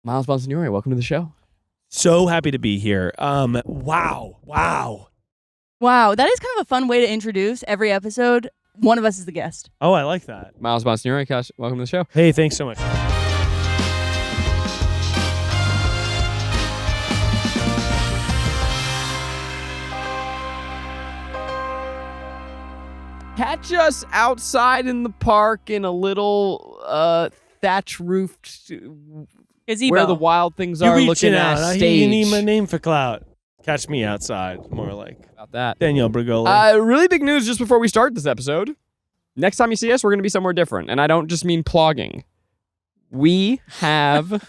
Miles Bonsignore, welcome to the show. So happy to be here. Wow. Wow, that is kind of a fun way to introduce every episode. One of us is the guest. Oh, I like that. Miles Bonsignore, welcome to the show. Hey, thanks so much. Catch us outside in the park in a little thatch-roofed Gazebo. where the wild things You're are reaching looking out. at You stage. need my name for clout. Catch me outside, more like About that. Danielle Bregoli. Really big news just before we start this episode. Next time you see us, we're going to be somewhere different. And I don't just mean plogging. We have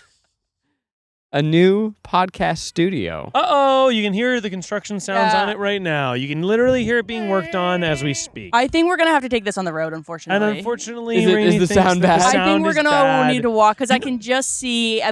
a new podcast studio. Uh-oh, you can hear the construction sounds on it right now. You can literally hear it being worked on as we speak. I think we're going to have to take this on the road, unfortunately. And unfortunately, Is Rainie the thinks sound that bad? the I think sound we're is going to bad. need to walk because I can just see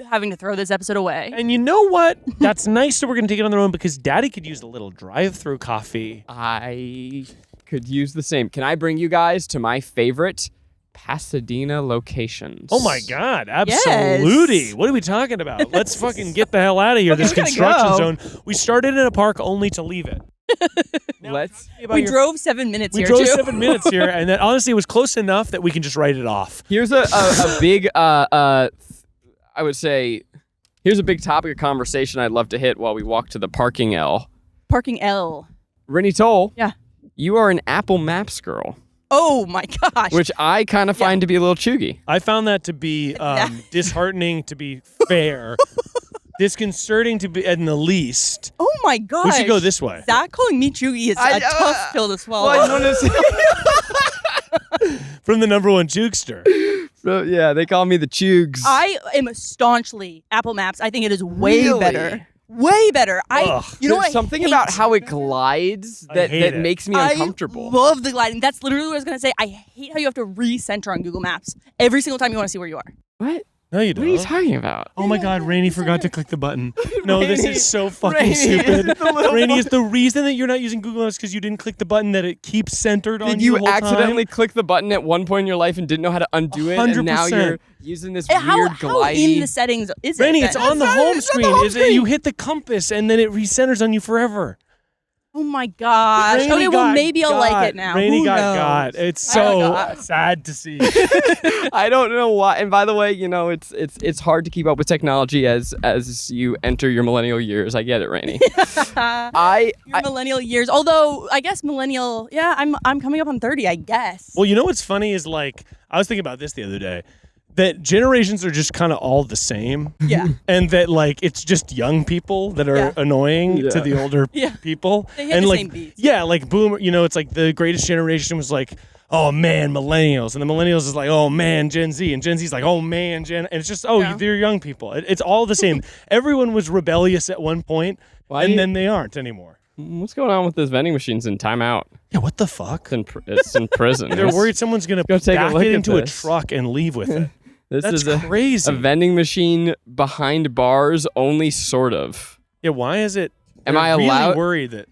having to throw this episode away. And you know what? That's nice that we're going to take it on the road because Daddy could use a little drive-through coffee. I could use the same. Can I bring you guys to my favorite Pasadena locations? Oh my God, absolutely. Yes. What are we talking about? Let's fucking get the hell out of here, this we gotta construction go. zone. We started in a park only to leave it. Let's. We drove 7 minutes We here, drove too. 7 minutes here, and that honestly was close enough that we can just write it off. Here's a big, I would say, here's a big topic of conversation I'd love to hit while we walk to the parking L. Parking L. Rainie Toll. Yeah. You are an Apple Maps girl, Oh, my gosh. which I kind of find to be a little chuggy. I found that to be disheartening, to be fair, disconcerting to be in the least. Oh, my gosh. We should go this way. That calling me chuggy is a tough pill to swallow. Well, I just From the #1 jukester. so, yeah, they call me the Chugs. I am staunchly Apple Maps. I think it is way Really? better. Way better. Ugh. You know There's what? something about how it glides I that hate it. makes me uncomfortable. I love the gliding. That's literally what I was going to say. I hate how you have to recenter on Google Maps every single time you want to see where you are. What? No, you What don't. are you talking about? Oh my God, Rainie forgot to click the button. No, this Rainie- is so fucking Rainie, stupid. the little Rainie, is the reason that you're not using Google Maps because you didn't click the button that it keeps centered on Did you you the whole accidentally time? click the button at one point in your life and didn't know how to undo it? And now 100%. you're using this How weird in glidey. the settings is Rainie, it? it's then? on the home it's on screen. the home Is it screen. you hit the compass and then it recenters on you forever? Oh my gosh. Rainie Okay, well got maybe I'll like got. it now. Rainie Who got. knows? It's I so got. sad to see. I don't know why. And by the way, you know, it's hard to keep up with technology as you enter your millennial years. I get it, Rainie. Your millennial years. Although I guess millennial, yeah, I'm coming up on 30, I guess. Well, you know what's funny is like I was thinking about this the other day. That generations are just kind of all the same. Yeah. And that like it's just young people that are Yeah. annoying Yeah. to the older Yeah. people. They hit and the like same beats. yeah, like boomer, you know, it's like the greatest generation was like, oh man, millennials, and the millennials is like, oh man, Gen Z, and Gen Z's like, oh man, and it's just Yeah. they're young people. It's all the same. Everyone was rebellious at one point, Why and do you- then they aren't anymore. What's going on with those vending machines in timeout? Yeah, what the fuck? It's in prison. They're worried someone's gonna go take a back look it at into a this. truck and leave with it. This That's is a crazy. vending machine behind bars, only sort of. Yeah, why is it? Am they're I really allowed- worried that?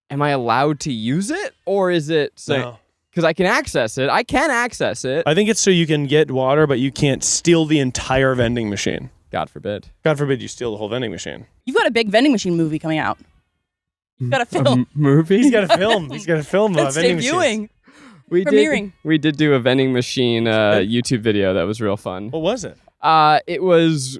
Am I allowed to use it, or is it No. because I can access it? I can access it. I think it's so you can get water, but you can't steal the entire vending machine. God forbid. God forbid you steal the whole vending machine. You've got a big vending machine movie coming out. You've got a film. Movie. He's got to film. He's got to film a That's vending machine. debuting. We Premiering. did do a vending machine YouTube video that was real fun. What was it? It was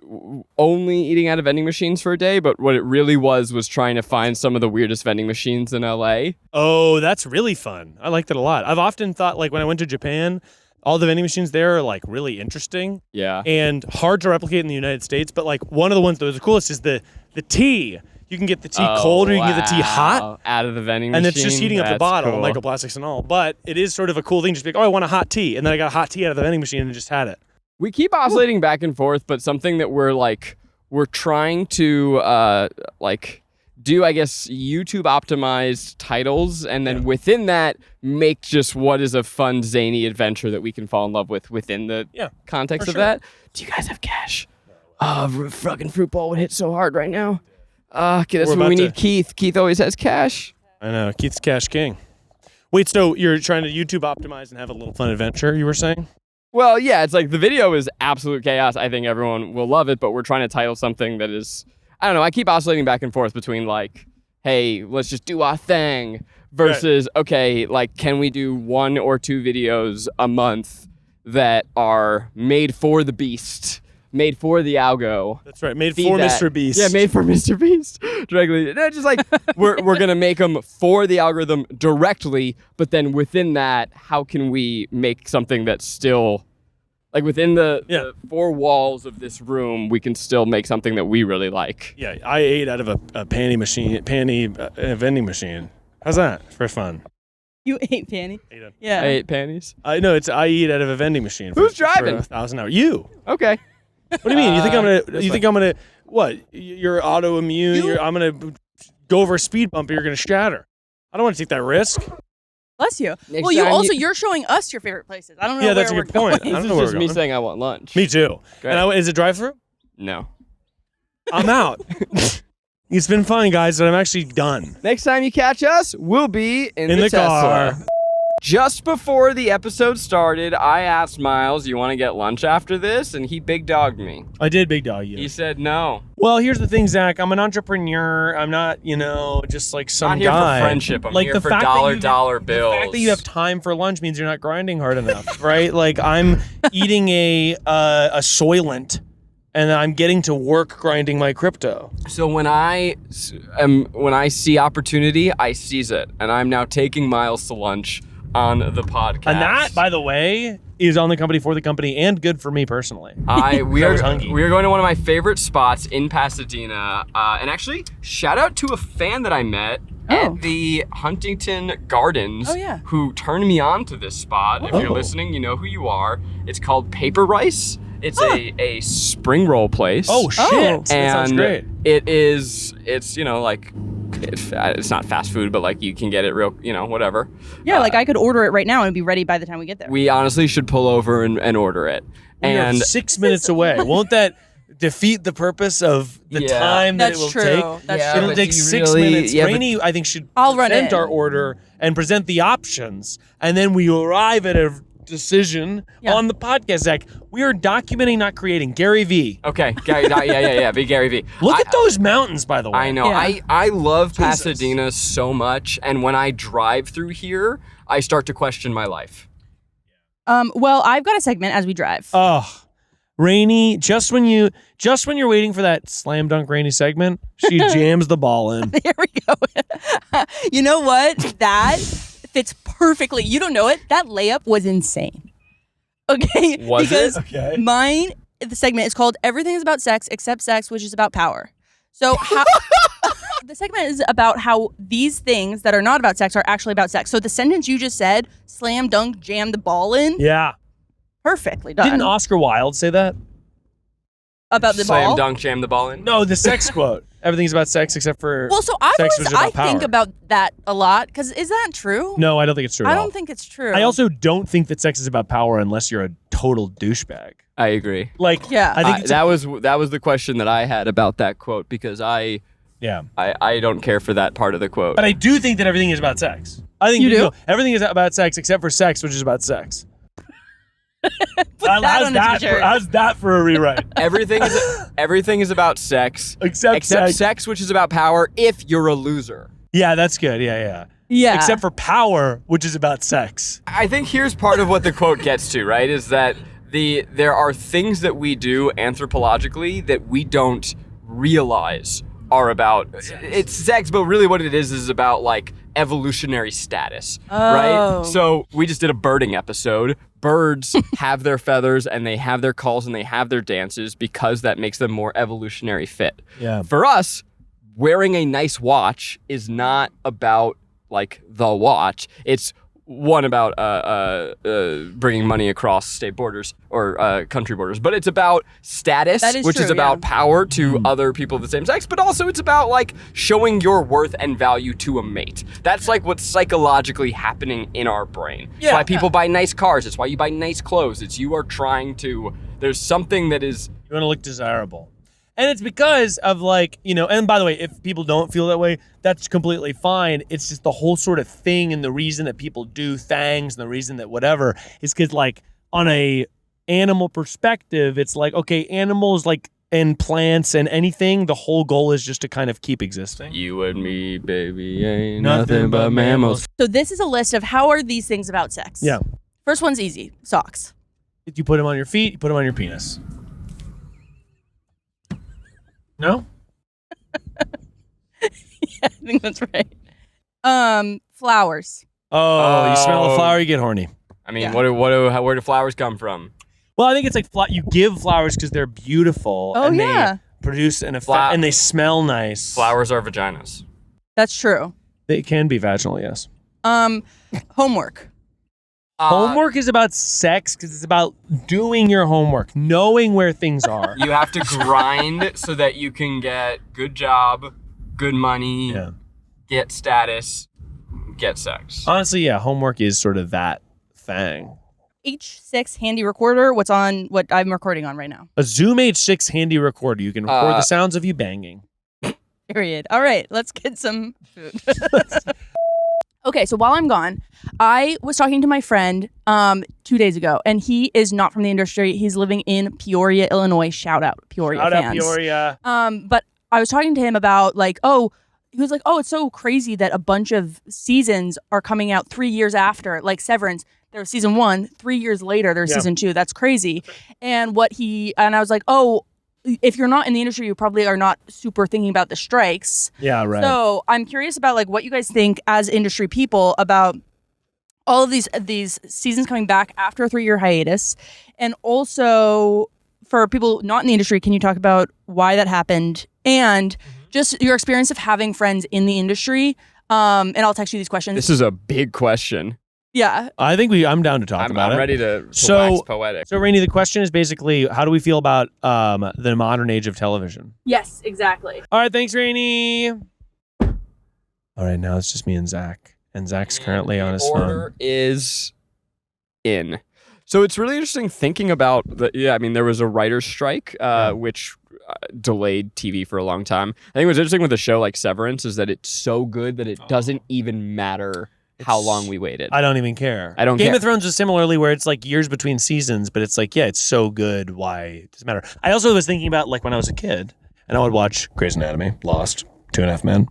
only eating out of vending machines for a day, but what it really was trying to find some of the weirdest vending machines in LA. Oh, that's really fun. I liked it a lot. I've often thought, like, when I went to Japan, all the vending machines there are, like, really interesting Yeah. and hard to replicate in the United States. But, like, one of the ones that was the coolest is the tea. You can get the tea cold or you can get the tea hot. Out of the vending And machine. it's just heating up the That's bottle, cool. microplastics and all. But it is sort of a cool thing. Just be like, oh, I want a hot tea. And then I got a hot tea out of the vending machine and just had it. We keep oscillating back and forth, but something that we're trying to do, I guess, YouTube optimized titles, and then within that make just what is a fun zany adventure that we can fall in love with within the context of that. Do you guys have cash? Fucking fruit bowl would hit so hard right now. Okay, that's We're when we about need Keith. Keith always has cash. I know. Keith's Cash King. Wait, so you're trying to YouTube optimize and have a little fun adventure, you were saying? Well, yeah, it's like the video is absolute chaos. I think everyone will love it, but we're trying to title something that is, I don't know, I keep oscillating back and forth between like, hey, let's just do our thing versus, okay, like, can we do 1 or 2 videos a month that are made for the beast, made for the algo. That's right, made for Mr. Beast. Yeah, made for Mr. Beast directly. No, just like we're gonna make them for the algorithm directly, but then within that, how can we make something that's still like within the 4 walls of this room, we can still make something that we really like. Yeah, I ate out of a vending machine. How's that for fun? You ate panty? Yeah. I ate panties. I eat out of a vending machine. Who's driving? For 1,000 hours. You. Okay. What do you mean? You think I'm gonna? What? You're autoimmune. I'm gonna go over a speed bump. And you're gonna shatter. I don't want to take that risk. Bless you. Next well, time you're showing us your favorite places. I don't know. Yeah, that's a where good point. going. I don't This know is where just we're me going. saying I want lunch. Me too. Great. And is it drive-through? No. I'm out. It's been fun, guys, but I'm actually done. Next time you catch us, we'll be in the car. Tesla. Just before the episode started, I asked Miles, you want to get lunch after this? And he big dogged me. I did big dog you. He said no. Well, here's the thing, Zach. I'm an entrepreneur. I'm not, just like some I'm not here guy. for friendship. I'm like here the for fact that dollar bills. The fact that you have time for lunch means you're not grinding hard enough, right? Like I'm eating a Soylent, and I'm getting to work grinding my crypto. So when I see opportunity, I seize it, and I'm now taking Miles to lunch on the podcast. And that, by the way, is on the company for the company and good for me personally. We are hungry. going to one of my favorite spots in Pasadena, and actually shout out to a fan that I met at the Huntington Gardens. Oh, yeah. Who turned me on to this spot. If you're listening, you know who you are. It's called Paper Rice. It's a spring roll place. Oh shit! Oh. That sounds great. It's not fast food, but like you can get it real, whatever. Yeah, like I could order it right now and it'd be ready by the time we get there. We honestly should pull over and order it. We are 6 minutes away. Won't that defeat the purpose of the time that it will take? That's Yeah, true. It'll take 6 minutes. Rainie, I think, should present our order and present the options, and then we arrive at a decision on the podcast, Zach. We are documenting, not creating. Gary V. Okay, Gary, be Gary V. Look at those mountains, by the way. I know. Yeah. I love Pasadena so much, and when I drive through here, I start to question my life. Well, I've got a segment as we drive. Oh, Rainie, just when you're waiting for that slam dunk Rainie segment, she jams the ball in. There we go. You know what? That fits perfectly. You don't know it. That layup was insane. Okay? Was because it? Okay. the segment is called Everything is About Sex Except Sex, which is about power. So the segment is about how these things that are not about sex are actually about sex. So the sentence you just said, slam dunk, jam the ball in, Yeah. perfectly done. Didn't Oscar Wilde say that? About the Slam ball? dunk, jam the ball in. No, the sex quote. Everything's about sex except for Well, so sex, which is I about power. think about that a lot, because is that true? No, I don't think it's true. I at all. don't think it's true. I also don't think that sex is about power unless you're a total douchebag. I agree. Like, Yeah. I think it's that was the question that I had about that quote, because I don't care for that part of the quote. But I do think that everything is about sex. I think You do? everything is about sex except for sex, which is about sex. that on a t-shirt. How's that for a rewrite? Everything is about sex Except sex, which is about power. If you're a loser. Yeah, that's good. Yeah. Yeah. Except for power, which is about sex. I think here's part of what the quote gets to, right? Is that there are things that we do anthropologically that we don't realize are about it's sex, but really what it is about like evolutionary status, right? So we just did a birding episode. Birds have their feathers and they have their calls and they have their dances because that makes them more evolutionary fit. Yeah. For us, wearing a nice watch is not about like the watch. It's one about bringing money across state borders or country borders, but it's about status, which is about power to other people of the same sex, but also it's about like showing your worth and value to a mate. That's like what's psychologically happening in our brain. It's why people buy nice cars. It's why you buy nice clothes. It's you are trying to, there's something that is... You want to look desirable. And it's because of like, and by the way, if people don't feel that way, that's completely fine. It's just the whole sort of thing, and the reason that people do things and the reason that whatever is because like on a animal perspective, it's like, okay, animals like and plants and anything, the whole goal is just to kind of keep existing. You and me, baby, ain't nothing but mammals. So this is a list of how are these things about sex. Yeah. First one's easy. Socks. You put them on your feet, you put them on your penis. No? Yeah, I think that's right. Flowers. Oh, you smell a flower, you get horny. I mean, where do flowers come from? Well, I think it's like you give flowers because they're beautiful. Oh, and yeah. They produce an effect, and they smell nice. Flowers are vaginas. That's true. They can be vaginal, yes. Homework. Homework is about sex because it's about doing your homework, knowing where things are. You have to grind so that you can get good job, good money, get status, get sex. Honestly, yeah, homework is sort of that thing. H6 handy recorder. What's on what I'm recording on right now? A Zoom H6 handy recorder. You can record the sounds of you banging. Period. All right, let's get some food. Okay, so while I'm gone, I was talking to my friend 2 days ago, and he is not from the industry. He's living in Peoria, Illinois. Shout out, Peoria fans. Shout out, Peoria. But I was talking to him about he was like, it's so crazy that a bunch of seasons are coming out 3 years after, like Severance. There was season 1, 3 years later, there's season 2. That's crazy. And I was like, if you're not in the industry, you probably are not super thinking about the strikes. Yeah, right. So I'm curious about like what you guys think as industry people about all of these seasons coming back after a 3-year hiatus. And also for people not in the industry, can you talk about why that happened and just your experience of having friends in the industry? And I'll text you these questions. This is a big question. Yeah. I think I'm down to talk about it. I'm ready to wax poetic. So, Rainie, the question is basically, how do we feel about the modern age of television? Yes, exactly. All right, thanks, Rainie. All right, now it's just me and Zach. And Zach's currently on his phone. Order is in. So it's really interesting thinking about there was a writer's strike, which delayed TV for a long time. I think what's interesting with a show like Severance is that it's so good that it doesn't even matter how long we waited. I don't even care. Game of Thrones is similarly where it's like years between seasons, but it's like, it's so good. Why? It doesn't matter. I also was thinking about like when I was a kid and I would watch Grey's Anatomy, Lost, 2.5 Men.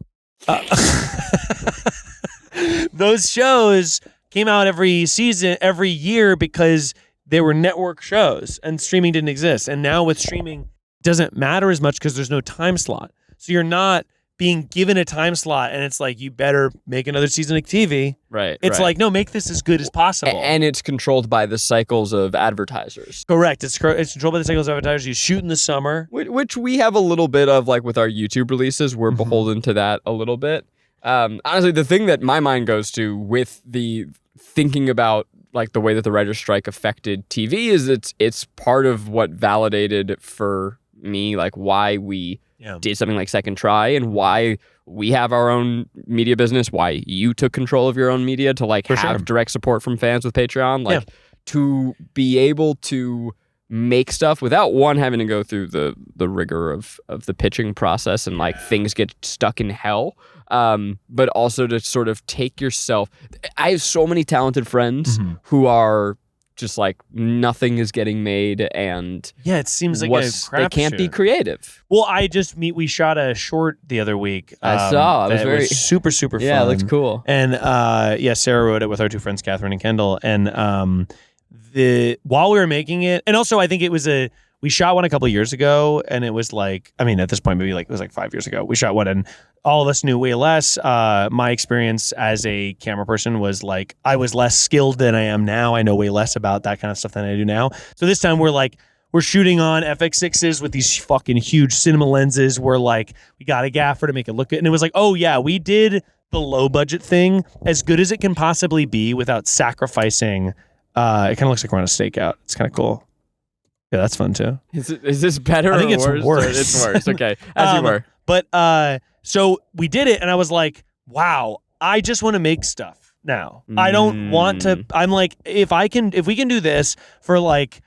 Those shows came out every year because they were network shows and streaming didn't exist. And now with streaming, it doesn't matter as much because there's no time slot. So you're not being given a time slot and it's like, you better make another season of TV. Right. It's like, no, make this as good as possible. And it's controlled by the cycles of advertisers. Correct. It's controlled by the cycles of advertisers. You shoot in the summer. Which we have a little bit of, like with our YouTube releases, we're beholden to that a little bit. Honestly, the thing that my mind goes to with the thinking about like the way that the writer's strike affected TV is it's part of what validated for me like why we did something like Second Try and why we have our own media business, why you took control of your own media to like have direct support from fans with Patreon, like to be able to make stuff without having to go through the rigor of the pitching process and like things get stuck in hell. But also to sort of take yourself. I have so many talented friends who are just like nothing is getting made and it seems like they can't be creative. Well, we shot a short the other week. I saw. It was super fun. Yeah, it looks cool. And Sarah wrote it with our two friends, Catherine and Kendall. And while we were making it, and also I think we shot one a couple of years ago, and it was like, I mean, at this point, maybe like it was like 5 years ago. We shot one, and all of us knew way less. My experience as a camera person was like, I was less skilled than I am now. I know way less about that kind of stuff than I do now. So this time we're shooting on FX6s with these fucking huge cinema lenses. We're like, we got a gaffer to make it look good. And it was like, oh yeah, we did the low budget thing as good as it can possibly be without sacrificing. It kind of looks like we're on a stakeout. It's kind of cool. Yeah, that's fun too. Is this better? I think it's worse. It's worse. Okay, as you were. But so we did it, and I was like, "Wow, I just want to make stuff now. I don't want to." I'm like, if we can do this for like,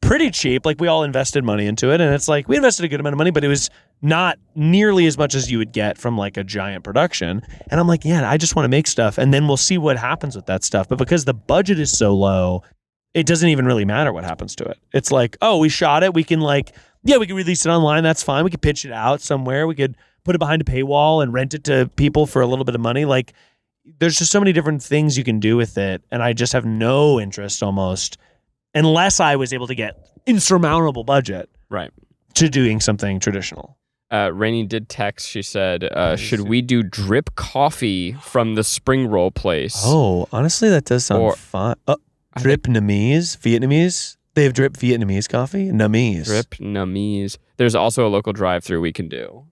pretty cheap. Like we all invested money into it, and it's like we invested a good amount of money, but it was not nearly as much as you would get from like a giant production. And I'm like, yeah, I just want to make stuff, and then we'll see what happens with that stuff. But because the budget is so low, it doesn't even really matter what happens to it. It's like, oh, we shot it. We can we can release it online. That's fine. We could pitch it out somewhere. We could put it behind a paywall and rent it to people for a little bit of money. Like, there's just so many different things you can do with it. And I just have no interest almost, unless I was able to get insurmountable budget to doing something traditional. Rainie did text. She said, should we do drip coffee from the spring roll place? Oh, honestly, that does sound fun. Drip Vietnamese? They have drip Vietnamese coffee? Namese. Drip Namese. There's also a local drive-thru we can do.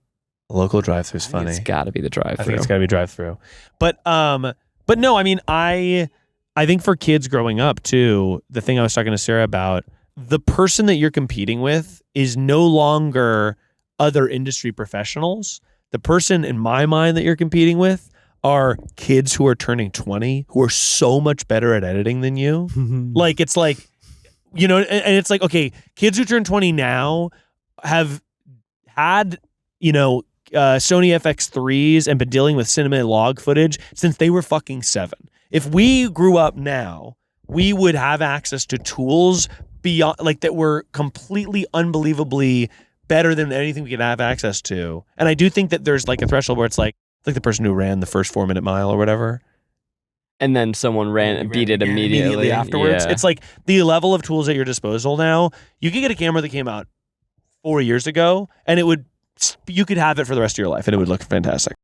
A local drive-thru is funny. It's got to be the drive-thru. I think it's got to be drive-thru. But no, I mean, I think for kids growing up too, the thing I was talking to Sarah about, the person that you're competing with is no longer other industry professionals. The person in my mind that you're competing with are kids who are turning 20 who are so much better at editing than you. Like, it's like, you know, and it's like, okay, kids who turn 20 now have had, you know, Sony FX3s and been dealing with cinema log footage since they were fucking 7. If we grew up now, we would have access to tools beyond, like, that were completely unbelievably better than anything we could have access to. And I do think that there's like a threshold where it's like the person who ran the first 4-minute mile or whatever. And then someone beat it immediately afterwards. Yeah. It's like the level of tools at your disposal now. You could get a camera that came out 4 years ago and you could have it for the rest of your life and it would look fantastic.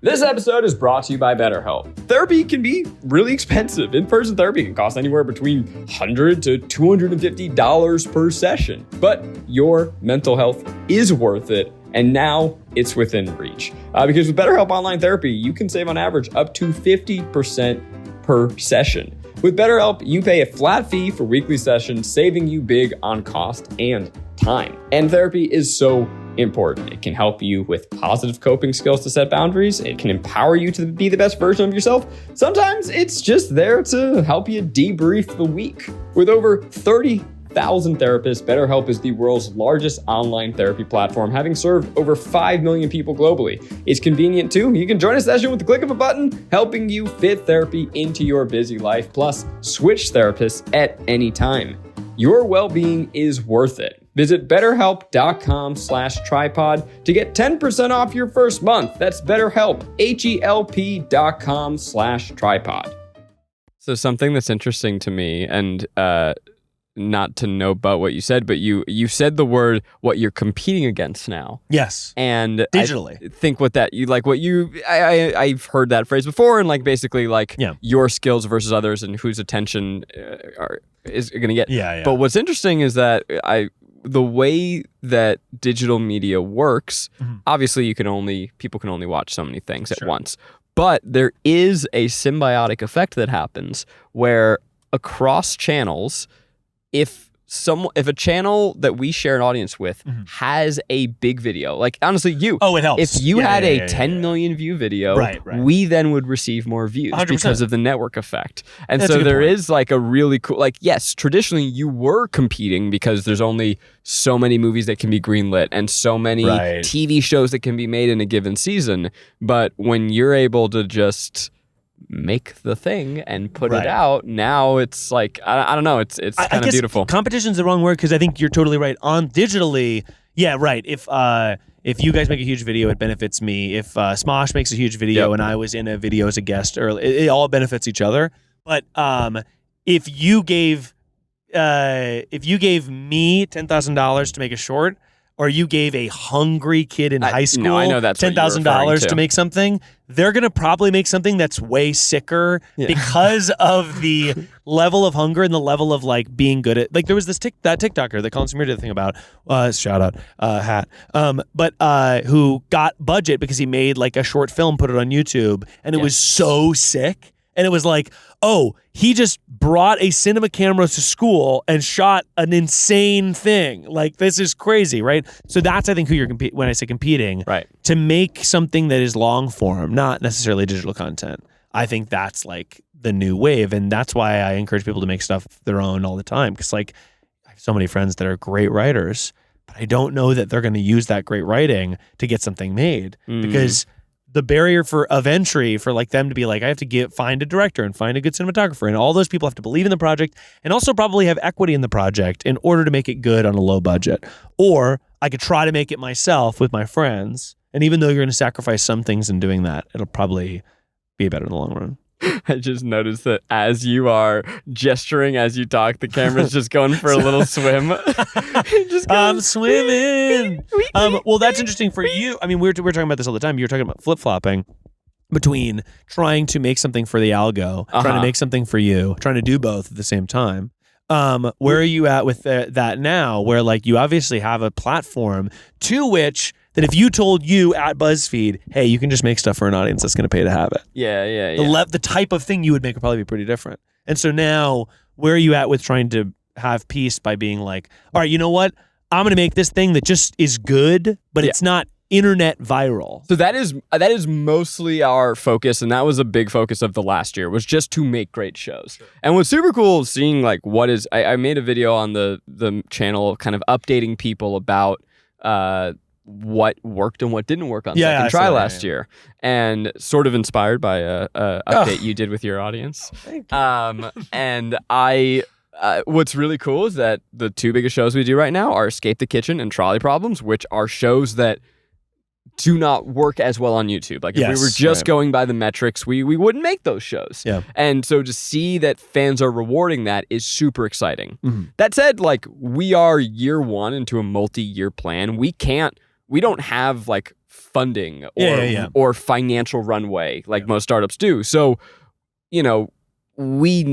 This episode is brought to you by BetterHelp. Therapy can be really expensive. In-person therapy can cost anywhere between $100 to $250 per session. But your mental health is worth it, and now it's within reach. Because with BetterHelp Online Therapy, you can save on average up to 50% per session. With BetterHelp, you pay a flat fee for weekly sessions, saving you big on cost and time. And therapy is so important. It can help you with positive coping skills to set boundaries. It can empower you to be the best version of yourself. Sometimes it's just there to help you debrief the week. With over 30,000 therapists, BetterHelp is the world's largest online therapy platform, having served over 5 million people globally. It's convenient too. You can join a session with the click of a button, helping you fit therapy into your busy life, plus switch therapists at any time. Your well-being is worth it. Visit BetterHelp.com/tripod to get 10% off your first month. That's BetterHelp, HELP.com/tripod. So something that's interesting to me, and not to know about what you said, but you said the word what you're competing against now. Yes. And digitally. I think I've heard that phrase before, and like basically like your skills versus others and whose attention is going to get. Yeah. But what's interesting is that the way that digital media works, obviously people can only watch so many things at once. But there is a symbiotic effect that happens where across channels, if a channel that we share an audience with has a big video, like honestly it helps. If you had a 10 million view video, right. We then would receive more views 100%. Because of the network effect. And That's so there point. is like a really cool, like, yes, traditionally you were competing because there's only so many movies that can be greenlit and so many TV shows that can be made in a given season. But when you're able to just make the thing and put it out, now it's like I don't know, it's kind of beautiful. Competition's the wrong word because I think you're totally right. On digitally, if you guys make a huge video, it benefits me. If Smosh makes a huge video and I was in a video as a guest, or it all benefits each other. But if you gave me $10,000 to make a short, or you gave a hungry kid in high school $10,000 to make something, they're going to probably make something that's way sicker because of the level of hunger and the level of like being good at, like there was that TikToker that Colin Samir did the thing about, shout out, Hat, who got budget because he made like a short film, put it on YouTube, and it was so sick. And it was like, oh, he just brought a cinema camera to school and shot an insane thing. Like, this is crazy, right? So that's, I think, who you're when I say competing. Right. To make something that is long form, not necessarily digital content. I think that's like the new wave. And that's why I encourage people to make stuff their own all the time. Because like, I have so many friends that are great writers, but I don't know that they're going to use that great writing to get something made. Because the barrier of entry for like them to be like, I have to find a director and find a good cinematographer, and all those people have to believe in the project and also probably have equity in the project in order to make it good on a low budget. Or I could try to make it myself with my friends, and even though you're going to sacrifice some things in doing that, it'll probably be better in the long run. I just noticed that as you are gesturing as you talk, the camera's just going for a little swim. I'm swimming. Well, that's interesting for you. I mean, we're talking about this all the time. You're talking about flip-flopping between trying to make something for the algo, trying to make something for you, trying to do both at the same time. Where are you at with that now, where like you obviously have a platform to which that if you told you at BuzzFeed, hey, you can just make stuff for an audience that's going to pay to have it. Yeah. The type of thing you would make would probably be pretty different. And so now, where are you at with trying to have peace by being like, all right, you know what? I'm going to make this thing that just is good, but it's not internet viral. So that is mostly our focus, and that was a big focus of the last year, was just to make great shows. Sure. And what's super cool is seeing like I made a video on the channel kind of updating people about what worked and what didn't work on Second Try last year, and sort of inspired by a update you did with your audience. Thank you. And what's really cool is that the two biggest shows we do right now are Escape the Kitchen and Trolley Problems, which are shows that do not work as well on YouTube. Like if we were just going by the metrics, we wouldn't make those shows. Yeah. And so to see that fans are rewarding that is super exciting. Mm-hmm. That said, like we are year one into a multi-year plan. We don't have like funding or financial runway like most startups do. So, you know, we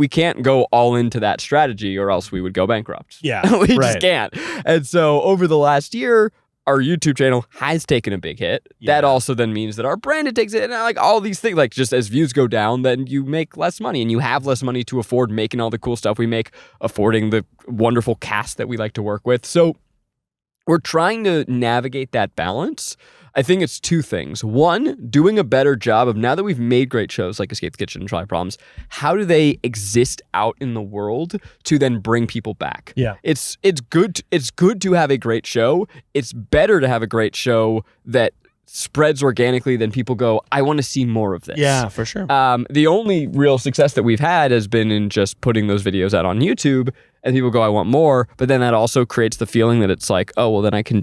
can't go all into that strategy or else we would go bankrupt. Yeah. We just can't. And so over the last year, our YouTube channel has taken a big hit. Yeah. That also then means that our brand takes it, and like all these things, like just as views go down, then you make less money, and you have less money to afford making all the cool stuff we make, affording the wonderful cast that we like to work with. So we're trying to navigate that balance. I think it's two things. One, doing a better job of, now that we've made great shows like Escape the Kitchen and Trolley Problems, how do they exist out in the world to then bring people back? Yeah. It's good to have a great show. It's better to have a great show that spreads organically than people go, I want to see more of this. Yeah, for sure. The only real success that we've had has been in just putting those videos out on YouTube, and people go, I want more. But then that also creates the feeling that it's like, oh, well, then I can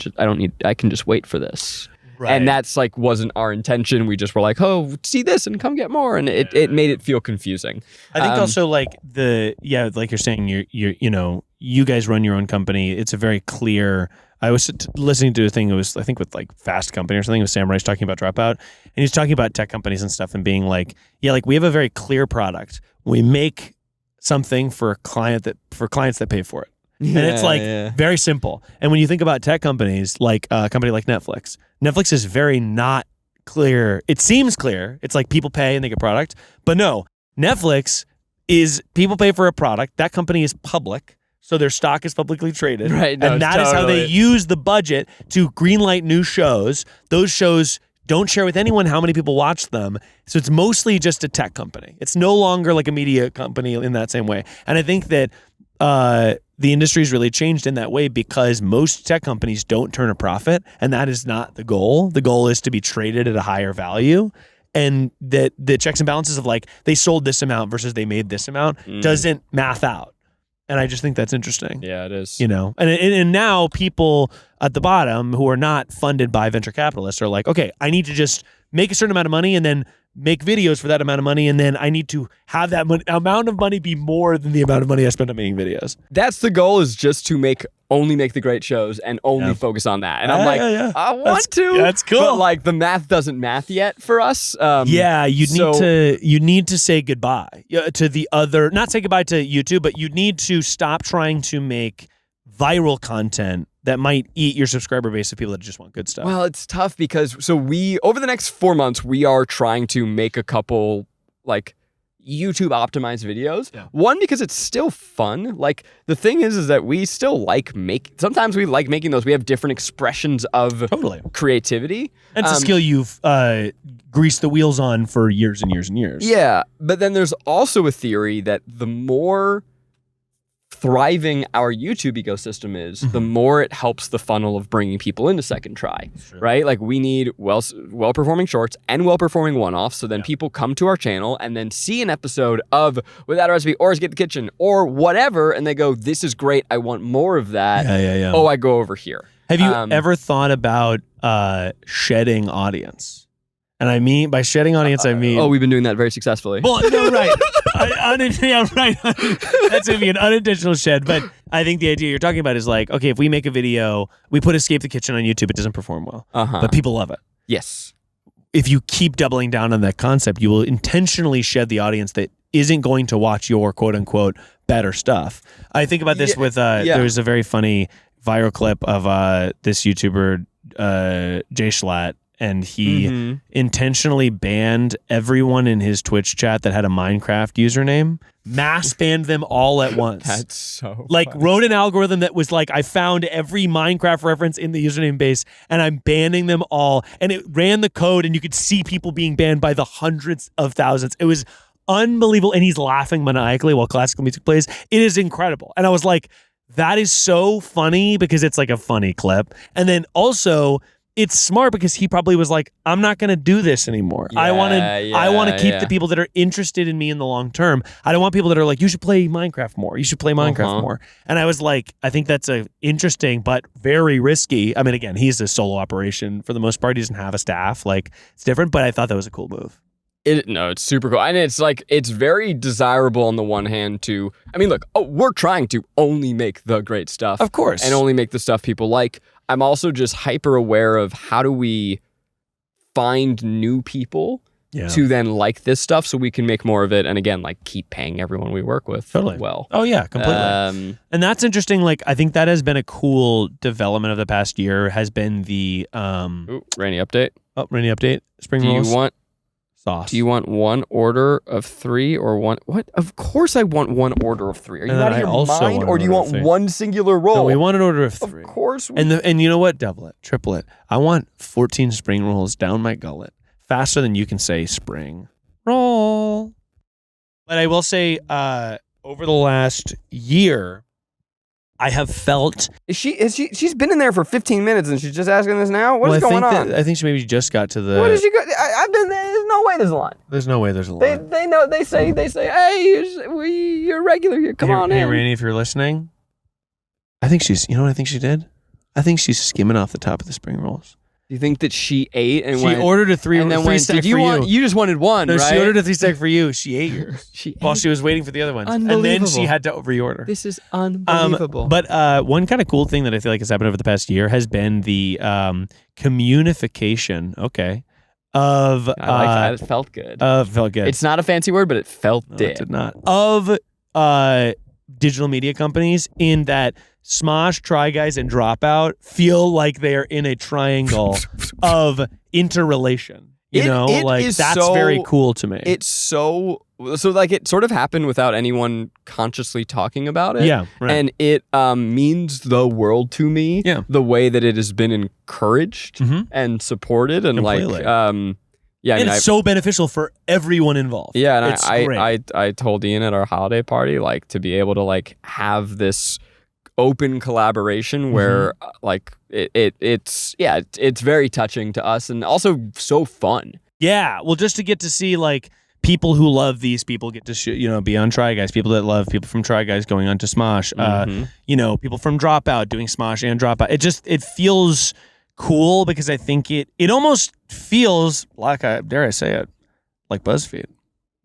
just wait for this. Right. And that's like wasn't our intention. We just were like, oh, see this and come get more, and it made it feel confusing. I think also like like you're saying, you guys run your own company. It's a very clear. I was listening to a thing. It was I think with like Fast Company or something. With Sam Rice talking about Dropout, and he's talking about tech companies and stuff, and being like, like we have a very clear product. We make something for clients that pay for it. And it's like very simple. And when you think about tech companies, like a company like Netflix is very not clear. It seems clear. It's like people pay and they get product. But no, Netflix is people pay for a product. That company is public. So their stock is publicly traded. Right. No, and that is how they use the budget to greenlight new shows. Those shows don't share with anyone how many people watch them. So it's mostly just a tech company. It's no longer like a media company in that same way. And I think that the industry's really changed in that way because most tech companies don't turn a profit, and that is not the goal. The goal is to be traded at a higher value, and that the checks and balances of like they sold this amount versus they made this amount doesn't math out. And I just think that's interesting. Yeah, it is. And now people at the bottom who are not funded by venture capitalists are like, okay, I need to just make a certain amount of money and then make videos for that amount of money, and then I need to have that amount of money be more than the amount of money I spent on making videos. That's the goal, is just to only make the great shows and only focus on that. And I'm like, I want to. That's cool. But like the math doesn't math yet for us. You need to say goodbye to the other, not say goodbye to YouTube, but you need to stop trying to make viral content that might eat your subscriber base of people that just want good stuff. Well, it's tough because over the next 4 months, we are trying to make a couple like YouTube optimized videos. Yeah. One, because it's still fun. Like the thing is that we still sometimes we like making those. We have different expressions of creativity. And it's a skill you've greased the wheels on for years and years and years. Yeah. But then there's also a theory that the more thriving our YouTube ecosystem is, the more it helps the funnel of bringing people into Second Try, right? Like we need well-performing shorts and well-performing one-offs, so then people come to our channel and then see an episode of Without a Recipe or Escape the Kitchen or whatever, and they go, this is great, I want more of that. Yeah. Oh, I go over here. Have you ever thought about shedding audience? And I mean, by shedding audience, I mean... Oh, we've been doing that very successfully. Well, no, right. Right. That's going to be an unintentional shed. But I think the idea you're talking about is like, okay, if we make a video, we put Escape the Kitchen on YouTube, it doesn't perform well. But people love it. Yes. If you keep doubling down on that concept, you will intentionally shed the audience that isn't going to watch your quote-unquote better stuff. I think about this with... There's a very funny viral clip of this YouTuber, Jay Schlatt, and he intentionally banned everyone in his Twitch chat that had a Minecraft username. Mass banned them all at once. That's so like funny. Wrote an algorithm that was like, I found every Minecraft reference in the username base and I'm banning them all. And it ran the code and you could see people being banned by the hundreds of thousands. It was unbelievable. And he's laughing maniacally while classical music plays. It is incredible. And I was like, that is so funny because it's like a funny clip. And then also... it's smart because he probably was like, I'm not going to do this anymore. I want to keep the people that are interested in me in the long term. I don't want people that are like, you should play Minecraft more. You should play Minecraft more. And I was like, I think that's a interesting but very risky. I mean, again, he's a solo operation for the most part. He doesn't have a staff. Like, it's different, but I thought that was a cool move. It's super cool. And it's like, it's very desirable on the one hand to, I mean, look, we're trying to only make the great stuff. Of course. And only make the stuff people like. I'm also just hyper aware of how do we find new people to then like this stuff so we can make more of it. And again, like keep paying everyone we work with well. Oh yeah, completely. And that's interesting. Like, I think that has been a cool development of the past year has been the Rainie update. Oh, Rainie update. Spring rolls. Do you want sauce? Do you want one order of 3 or one? What? Of course I want one order of 3. Are you out of your mind? Or do you want one singular roll? No, we want an order of 3. Of course. And you know what? Double it. Triple it. I want 14 spring rolls down my gullet faster than you can say spring roll. But I will say over the last year, I have felt... She's been in there for 15 minutes and she's just asking us now? What is going on? I think she maybe just got to the... What did she go... I've been there. There's no way there's a line. There's no way there's a line. They know. They say, hey, you're regular here. Come on in. Hey, Rainie, if you're listening, I think she's... You know what I think she did? I think she's skimming off the top of the spring rolls. Do you think that she ate and she ordered a 3 and then three stack for you? You just wanted one, no, right? She ordered a 3 stack for you. She ate yours while she was waiting for the other ones. And then she had to reorder. This is unbelievable. But one kind of cool thing that I feel like has happened over the past year has been the communification. Okay. Of I like that. It felt good. Felt good. It's not a fancy word, but it felt it did not. Of digital media companies in that Smosh, Try Guys, and Dropout feel like they are in a triangle of interrelation. You know, like that's very cool to me. It's so like it sort of happened without anyone consciously talking about it. Yeah, right. And it means the world to me. Yeah. The way that it has been encouraged and supported and completely. It's so beneficial for everyone involved. Yeah, and it's great. I told Ian at our holiday party like to be able to like have this open collaboration where like it's very touching to us and also so fun. Yeah, well, just to get to see like people who love these people get to be on Try Guys, people that love people from Try Guys going on to Smosh, people from Dropout doing Smosh and Dropout. It feels cool because I think it almost feels like, dare I say it, like BuzzFeed,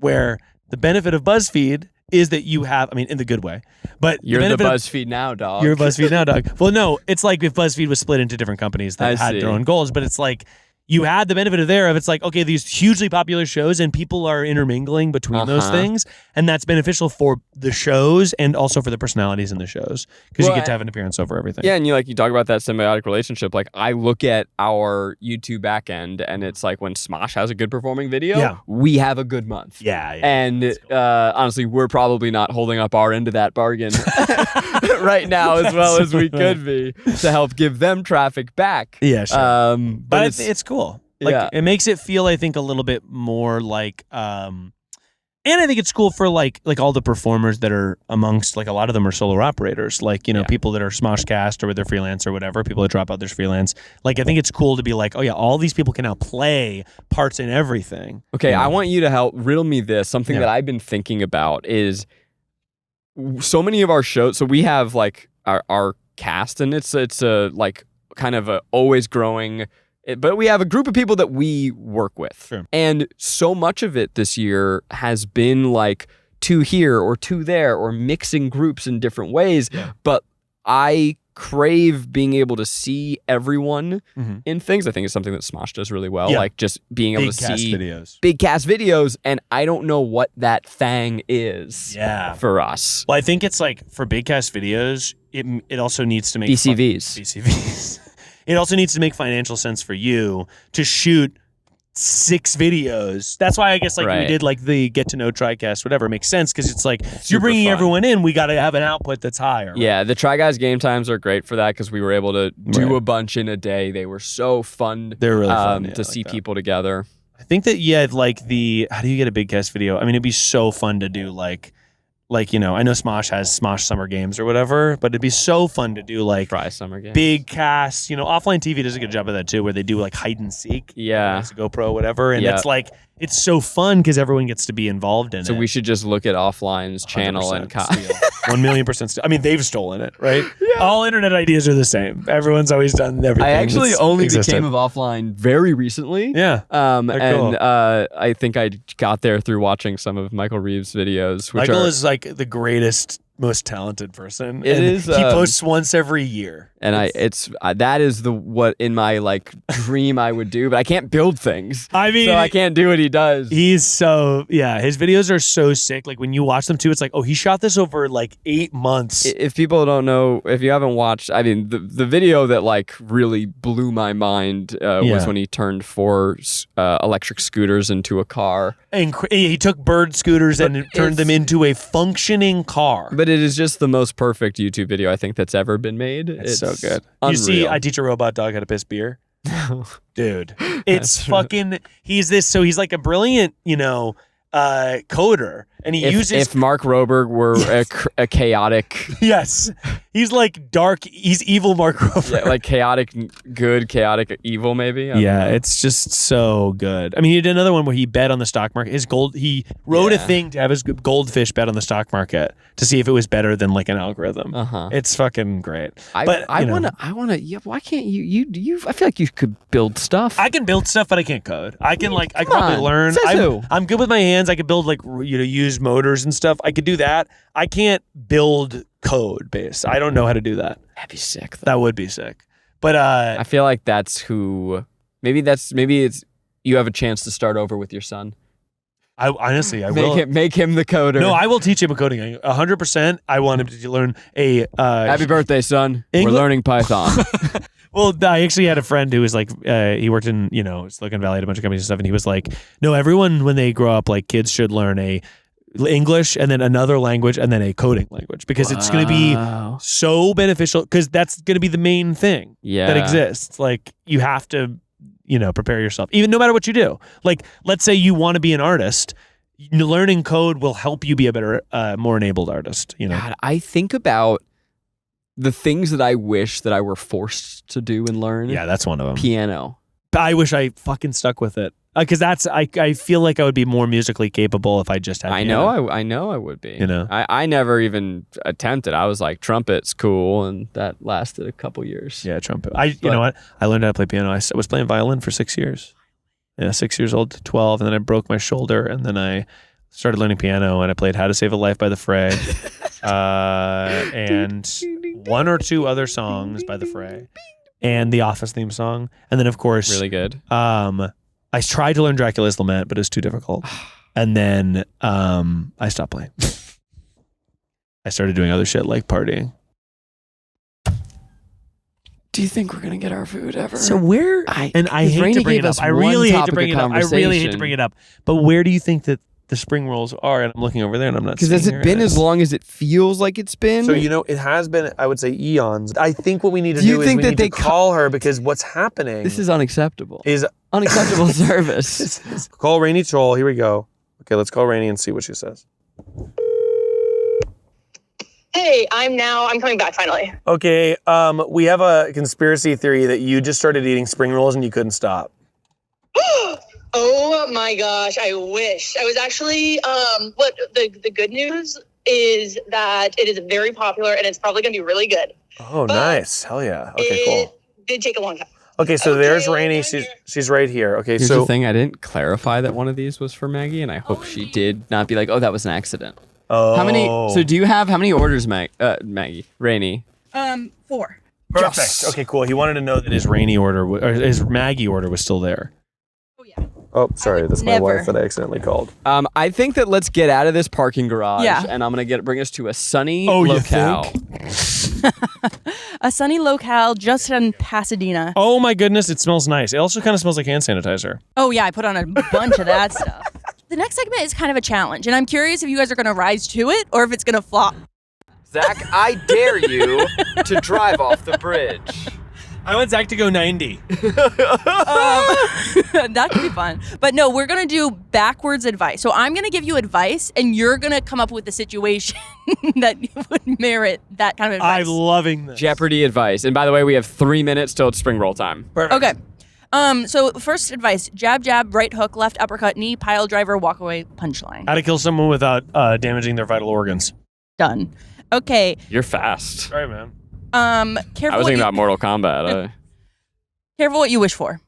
where the benefit of BuzzFeed is that you have, I mean, in the good way, but you're the BuzzFeed now, dog. You're BuzzFeed now, dog. Well, no, it's like if BuzzFeed was split into different companies that had their own goals, but it's like you had the benefit of it's like, okay, these hugely popular shows and people are intermingling between those things. And that's beneficial for the shows and also for the personalities in the shows because you get to have an appearance over everything. Yeah. And you talk about that symbiotic relationship. Like I look at our YouTube back end and it's like when Smosh has a good performing video, we have a good month. Yeah. And honestly, we're probably not holding up our end of that bargain right now as well as we could be to help give them traffic back. Yeah, sure. But it's cool. Like it makes it feel, I think, a little bit more like And I think it's cool for like all the performers that are amongst, like a lot of them are solo operators, like, people that are Smoshcast or they're freelance or whatever, people that drop out, there's freelance. Like, I think it's cool to be like, oh yeah, all these people can now play parts in everything. Okay, I want you to help riddle me this. Something that I've been thinking about is so many of our shows. So we have like our cast, and it's a like kind of a always growing. But we have a group of people that we work with. Sure. And so much of it this year has been like 2 here or 2 there or mixing groups in different ways. Yeah. But I crave being able to see everyone in things. I think it's something that Smosh does really well. Yeah. Like just being able to see big cast videos. And I don't know what that thing is for us. Well, I think it's like for big cast videos, it also needs to make BCVs. It also needs to make financial sense for you to shoot 6 videos. That's why I guess like we did like the get to know TriCast, whatever. It makes sense because it's like you're bringing everyone in. We got to have an output that's higher. Right? Yeah, the Try Guys game times are great for that because we were able to do a bunch in a day. They were so fun. They're really fun to see people together. I think that like how do you get a big cast video? I mean, it'd be so fun to do like I know Smosh has Smosh Summer Games or whatever, but it'd be so fun to do like Try Summer Games. Big cast. Offline TV does a good job of that too, where they do like hide and seek. Yeah. It's a GoPro, whatever. And it's like, it's so fun because everyone gets to be involved in it. So we should just look at Offline's channel and 1,000,000% steal. I mean, they've stolen it, right? Yeah. All internet ideas are the same. Everyone's always done everything. I actually only became of Offline very recently. Yeah. Cool. I think I got there through watching some of Michael Reeves' videos. Michael is like the greatest, most talented person. It is. He posts once every year. And that is what in my like dream I would do, but I can't build things. I mean, so I can't do what he does. He's so his videos are so sick. Like when you watch them too, it's like, oh, he shot this over like 8 months. If people don't know, if you haven't watched, I mean, the video that like really blew my mind was when he turned 4 electric scooters into a car. And he took bird scooters and turned them into a functioning car. But it is just the most perfect YouTube video I think that's ever been made. It's so good. Unreal. You see, I teach a robot dog how to piss beer. Dude, it's fucking. He's like a brilliant, coder, and he uses. If Mark Roberg were a chaotic, yes, he's like dark. He's evil, Mark Roberg. Yeah, like chaotic good, chaotic evil, maybe. Yeah, it's just so good. I mean, he did another one where he bet on the stock market. He wrote a thing to have his goldfish bet on the stock market to see if it was better than like an algorithm. It's fucking great. I want to. Yeah, why can't you? I feel like you could build stuff. I can build stuff, but I can't code. I can I can probably learn. I'm good with my hands. I could build use motors and stuff. I could do that. I can't build code base. I don't know how to do that. That'd be sick. That would be sick. But I feel like that's who. Maybe it's you have a chance to start over with your son. I will make him the coder. No, I will teach him coding. 100%. I want him to learn a. Happy birthday, son! We're learning Python. Well, I actually had a friend who was like, he worked in, Silicon Valley at a bunch of companies and stuff, and he was like, no, everyone, when they grow up, like, kids should learn a English and then another language and then a coding language because it's going to be so beneficial because that's going to be the main thing that exists. Like, you have to, prepare yourself, even no matter what you do. Like, let's say you want to be an artist, learning code will help you be a better, more enabled artist, God, I think about the things that I wish that I were forced to do and learn. Yeah, that's one of them. Piano. I wish I fucking stuck with it. Because I feel like I would be more musically capable if I just had piano. I know I would be. I never even attempted. I was like, trumpet's cool, and that lasted a couple years. Yeah, trumpet. You know what? I learned how to play piano. I was playing violin for 6 years. Yeah, 6 years old to 12, and then I broke my shoulder, and then I started learning piano, and I played How to Save a Life by The Fray, and 1 or 2 other songs by The Fray, and the Office theme song, and then of course, really good. I tried to learn Dracula's Lament, but it was too difficult, and then I stopped playing. I started doing other shit like partying. Do you think we're gonna get our food ever? So where? I hate to bring it up. I really hate to bring it up. I really hate to bring it up. But where do you think that the spring rolls are? And I'm looking over there and I'm not seeing. Because has it been as long as it feels like it's been? So it has been. I would say eons. I think what we need to do is we need to call her because what's happening? This is unacceptable. Is unacceptable service. Call Rainie Troll. Here we go. Okay, let's call Rainie and see what she says. Hey, I'm coming back finally. Okay, we have a conspiracy theory that you just started eating spring rolls and you couldn't stop. Oh my gosh, I wish. I was actually, what the good news is that it is very popular and it's probably going to be really good. Oh, nice. Hell yeah. Okay, cool. It did take a long time. Okay, so there's Rainie. She's right here. Okay, Here's so the thing. I didn't clarify that one of these was for Maggie, and I hope she did not be like, oh, that was an accident. Oh. So do you have how many orders, Maggie? Rainie? 4. Perfect. Yes. Okay, cool. He wanted to know that his Rainie order, or his Maggie order was still there. Oh, yeah. Oh, sorry. That's my wife that I accidentally called. I think that let's get out of this parking garage, Yeah. and I'm gonna bring us to a sunny Oh, you locale. A sunny locale just in Pasadena. Oh my goodness, it smells nice. It also kind of smells like hand sanitizer. Oh, yeah, I put on a bunch of that stuff. The next segment is kind of a challenge, and I'm curious if you guys are going to rise to it or if it's going to flop. Zach, I dare you to drive off the bridge. I want Zach to go 90. That could be fun. But no, we're going to do backwards advice. So I'm going to give you advice, and you're going to come up with the situation that would merit that kind of advice. I'm loving this. Jeopardy advice. And by the way, we have 3 minutes till it's spring roll time. Perfect. Okay. So first advice, jab, jab, right hook, left uppercut, knee, pile driver, walk away, punchline. How to kill someone without damaging their vital organs. Done. Okay. You're fast. Sorry, man. Careful. I was thinking about Mortal Kombat. Careful what you wish for.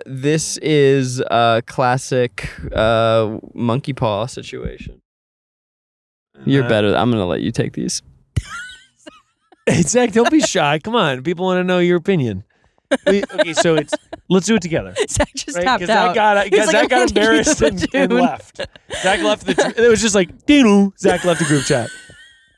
This is a classic monkey paw situation. You're better. I'm gonna let you take these. Hey, Zach, don't be shy. Come on. People want to know your opinion. Okay, so let's do it together. Zach just Right? tapped out. Zach got embarrassed and left. Zach left it was just like, ding. Zach left the group chat.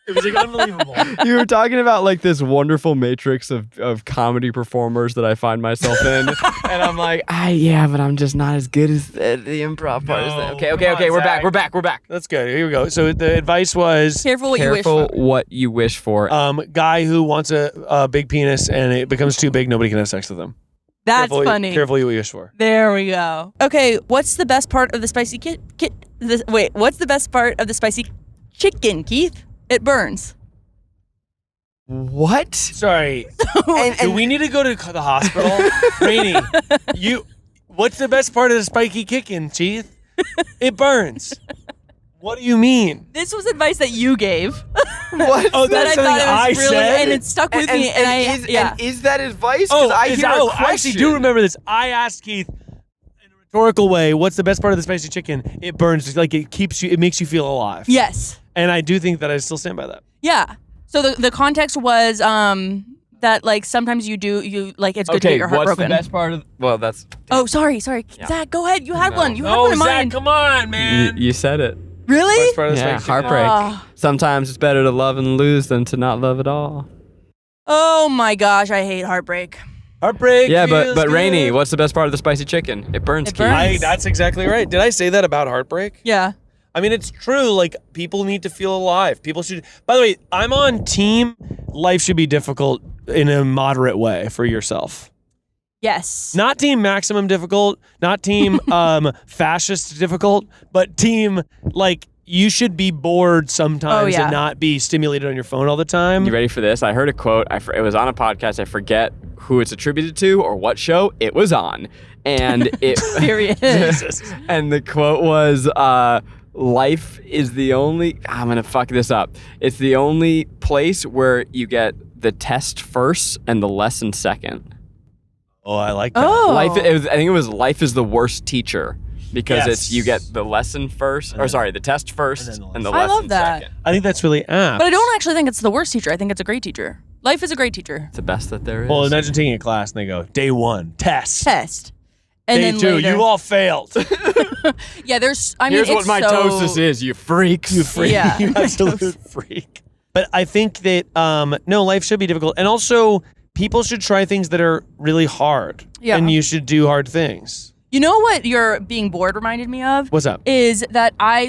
It was like unbelievable. You were talking about like this wonderful matrix of comedy performers that I find myself in, and I'm like, yeah, but I'm just not as good as the improv part. Okay, we're back. That's good. Here we go. So the advice was Careful what you wish for. What you wish for. Guy who wants a big penis and it becomes too big, nobody can have sex with him. That's funny. Careful what you wish for. There we go. Okay, what's the best part of the spicy what's the best part of the spicy chicken, Keith? It burns. What? Sorry. Do we need to go to the hospital? Rainie, what's the best part of the spiky chicken, Keith? It burns. What do you mean? This was advice that you gave. What? Oh, that that's something I said? and it stuck with me. And is that advice? I actually do remember this. I asked Keith in a rhetorical way, what's the best part of the spicy chicken? It burns. Like it makes you feel alive. Yes. And I do think that I still stand by that. Yeah. So the context was that like sometimes you like it's good to get your heart what's broken. the best part of? Well, that's. Oh, sorry. Yeah. Zach, go ahead. You had one. You had one in Zach, mind. come on, man. You said it. Really? Best part of the Yeah, spicy chicken. heartbreak. Sometimes it's better to love and lose than to not love at all. Oh my gosh, I hate heartbreak. Heartbreak. Yeah, feels but good. Rainie, what's the best part of the spicy chicken? It burns. It Keith. burns. That's exactly right. Did I say that about heartbreak? Yeah. I mean, it's true. Like, people need to feel alive. People should. By the way, I'm on team. Life should be difficult in a moderate way for yourself. Yes. Not team maximum difficult. Not team fascist difficult. But team like you should be bored sometimes and not be stimulated on your phone all the time. You ready for this? I heard a quote. It was on a podcast. I forget who it's attributed to or what show it was on, and it. Period. And the quote was. Life is the only, I'm going to fuck this up. It's the only place where you get the test first and the lesson second. Oh, I like that. Oh. I think it was life is the worst teacher because you get the lesson first, the test first and the I lesson love that. second. I think that's really apt. But I don't actually think it's the worst teacher. I think it's a great teacher. Life is a great teacher. It's the best that there is. Well, imagine taking a class and they go, day 1, test. And Day then 2, later, you all failed. Yeah, here's. Here's what mitosis is, you freaks. You freak. Yeah. You absolute freak. But I think that, no, life should be difficult. And also, people should try things that are really hard. Yeah. And you should do hard things. You know what your being bored reminded me of? What's up? Is that I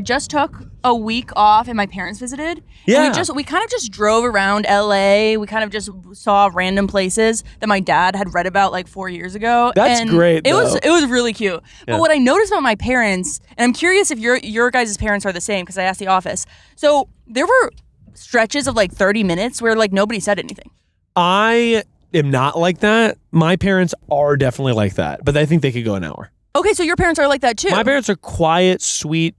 just took a week off and my parents visited. Yeah. And we kind of just drove around LA. We kind of just saw random places that my dad had read about like 4 years ago. That's great, It though. was really cute. Yeah. But what I noticed about my parents, and I'm curious if your guys' parents are the same because I asked the office. So there were stretches of like 30 minutes where like nobody said anything. I am not like that. My parents are definitely like that, but I think they could go an hour. Okay, so your parents are like that too. My parents are quiet, sweet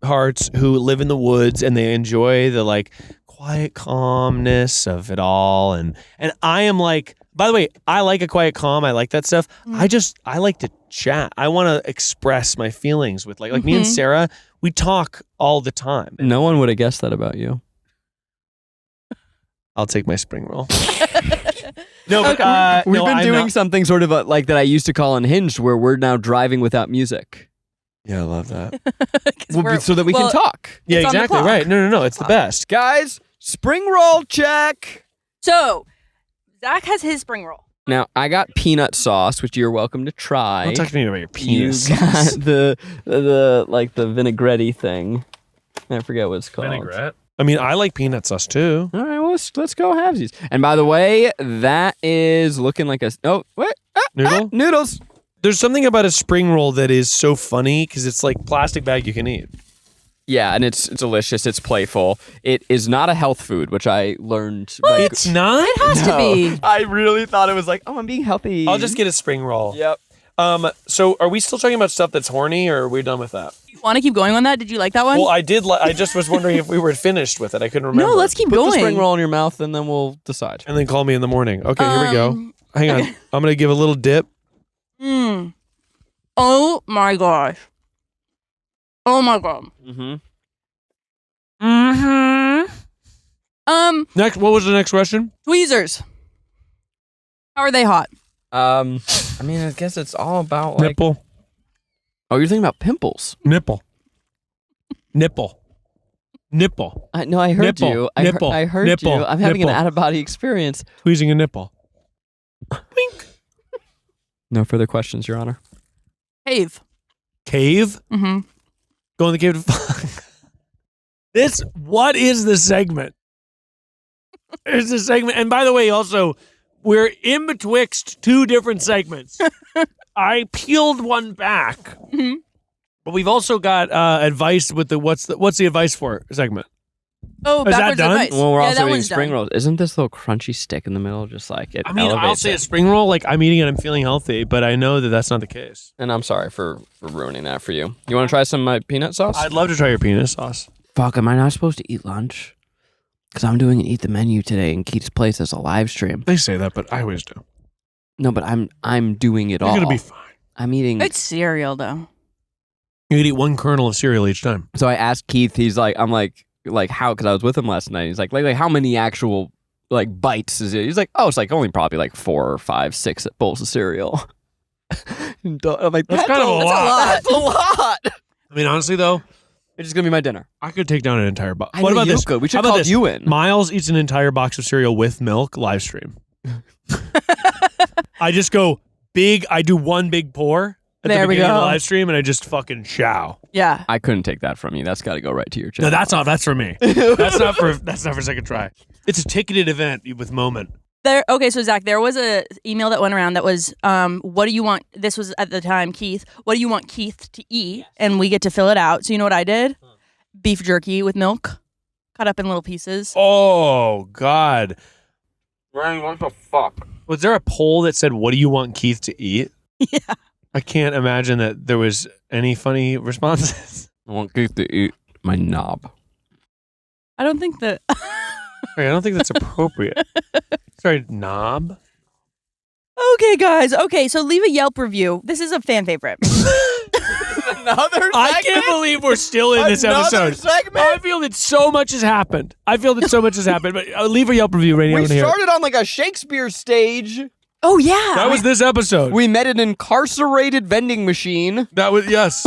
hearts who live in the woods and they enjoy the like quiet calmness of it all. And I am like, by the way, I like a quiet calm. I like that stuff. I like to chat. I want to express my feelings with like me and Sarah, we talk all the time. No one would have guessed that about you. I'll take my spring roll. No, but We've been I'm doing not- something sort of like that I used to call Unhinged, where we're now driving without music. Yeah, I love that. So that we can talk. Yeah, It's on the exactly clock. right. No, it's the best. Guys, spring roll check. So Zach has his spring roll. Now, I got peanut sauce, which you're welcome to try. Don't talk to me about your You penis. got the like the vinaigrette thing. I forget what it's called. I mean, I like peanut sauce too. All right, well, let's go halvesies. And by the way, that is looking like a Noodle? noodles. There's something about a spring roll that is so funny because it's like plastic bag you can eat. Yeah, and it's delicious. It's playful. It is not a health food, which I learned. What? It's not? It has to be. I really thought it was like, I'm being healthy. I'll just get a spring roll. Yep. So are we still talking about stuff that's horny or are we done with that? You want to keep going on that? Did you like that one? Well, I did. I just was wondering if we were finished with it. I couldn't remember. No, let's keep Put going. the spring roll in your mouth, and then we'll decide. And then call me in the morning. Okay, here we go. Hang on. I'm going to give a little dip. Oh my gosh. Oh my god. Next, what was the next question? Tweezers. How are they hot? I mean, I guess it's all about like. Nipple. Oh, you're thinking about pimples. Nipple. Nipple. Nipple. No, I heard Nipple. you. Nipple. I heard Nipple. you. I'm having Nipple. an out-of-body experience. Squeezing a nipple. Wink. No further questions, Your Honor. Cave. Cave? Mm-hmm. Go in the cave to fuck. What is the segment? It's a segment. And by the way, also, we're in betwixt two different segments. I peeled one back. Mm-hmm. But we've also got advice with the what's the advice for segment. Oh, Is that backwards done? advice. Well, we're yeah, also that eating one's spring done. rolls. Isn't this little crunchy stick in the middle just like it? I mean, I'll elevates say a it? spring roll, like I'm eating it, I'm feeling healthy, but I know that that's not the case. And I'm sorry for ruining that for you. You want to try some of my peanut sauce? I'd love to try your penis sauce. Fuck, am I not supposed to eat lunch? Because I'm doing an Eat the Menu today in Keith's place as a live stream. They say that, but I always do. No, but I'm doing it all. You're gonna be fine. I'm eating. It's cereal, though. You could eat one kernel of cereal each time. So I asked Keith. He's like, I'm like how? Because I was with him last night. He's like how many actual like bites is it? He's like, oh, it's like only probably like 4 or 5, 6 bowls of cereal. I'm like, That's kind of a lot. That's a lot. I mean, honestly though, It's just gonna be my dinner. I could take down an entire box. I What know about you this? could. We should How about call this? you in. Miles eats an entire box of cereal with milk live stream. I just go big. I do one big pour at There the we beginning of the go. live stream, and I just fucking chow. Yeah. I couldn't take that from you. That's got to go right to your channel. No, that's not. That's for me. That's not for second try. It's a ticketed event with Moment. Okay, so Zach, there was a email that went around that was, what do you want? This was at the time, Keith. What do you want Keith to eat? And we get to fill it out. So you know what I did? Beef jerky with milk, cut up in little pieces. Oh God, Rainie, what the fuck? was there a poll that said, "What do you want Keith to eat?" Yeah. I can't imagine that there was any funny responses. I want Keith to eat my knob. I don't think that. Wait, I don't think that's appropriate. Sorry, knob. Okay, guys. Okay, so leave a Yelp review. This is a fan favorite. Another I can't believe we're still in this episode. segment? I feel that so much has happened. But leave a Yelp review, Rainie. I We wanna hear it. started on like a Shakespeare stage. Oh, yeah. That was this episode. We met an incarcerated vending machine. That was yes.